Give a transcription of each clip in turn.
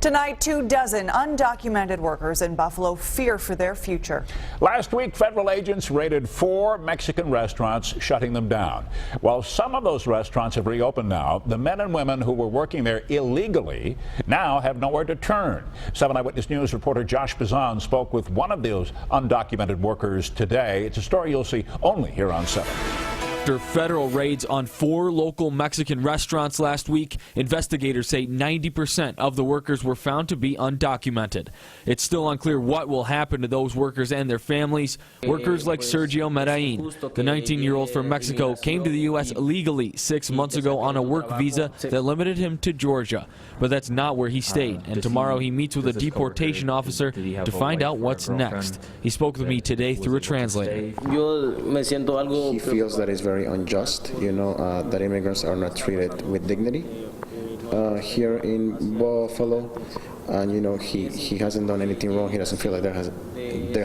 Tonight, 24 undocumented workers in Buffalo fear for their future. Last week, federal agents raided 4 Mexican restaurants, shutting them down. While some of those restaurants have reopened now, the men and women who were working there illegally now have nowhere to turn. 7 Eyewitness News reporter Josh Bazan spoke with one of those undocumented workers today. It's a story you'll see only here on 7. After federal raids on 4 local Mexican restaurants last week, investigators say 90% of the workers were found to be undocumented. It's still unclear what will happen to those workers and their families. Workers like Sergio Medallin, the 19-year-old from Mexico, came to the U.S. illegally 6 months ago on a work visa that limited him to Georgia. But that's not where he stayed, and tomorrow he meets with a deportation officer to find out what's next. He spoke with me today through a translator. He feels that it's very unjust, that immigrants are not treated with dignity here in Buffalo, and he hasn't done anything wrong. He doesn't feel like there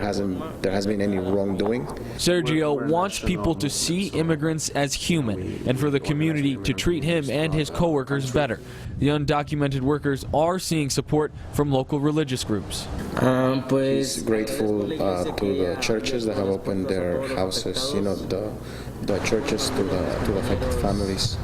has been any wrongdoing. Sergio wants people to see immigrants as human and for the community to treat him and his coworkers better. The undocumented workers are seeing support from local religious groups. He's grateful to the churches that have opened their houses, the churches to the affected families.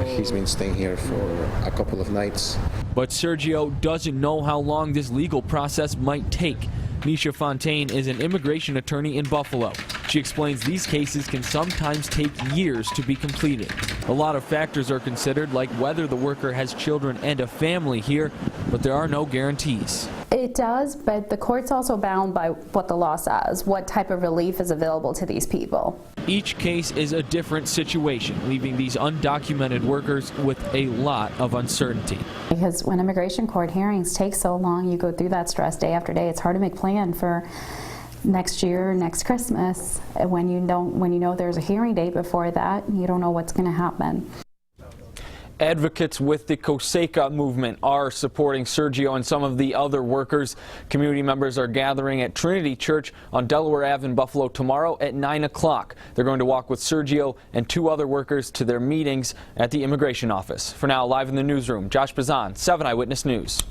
He's been staying here for a couple of nights. But Sergio doesn't know how long this legal process might take. Nisha Fontaine is an immigration attorney in Buffalo. She explains these cases can sometimes take years to be completed. A lot of factors are considered, like whether the worker has children and a family here, but there are no guarantees. It does, but the court's also bound by what the law says, what type of relief is available to these people. Each case is a different situation, leaving these undocumented workers with a lot of uncertainty. Because when immigration court hearings take so long, you go through that stress day after day. It's hard to make plan for next year, next Christmas. When you know there's a hearing date before that, you don't know what's going to happen. Advocates with the COSECA movement are supporting Sergio and some of the other workers. Community members are gathering at Trinity Church on Delaware Ave in Buffalo tomorrow at 9 o'clock. They're going to walk with Sergio and 2 other workers to their meetings at the immigration office. For now, live in the newsroom, Josh Bazan, 7 Eyewitness News.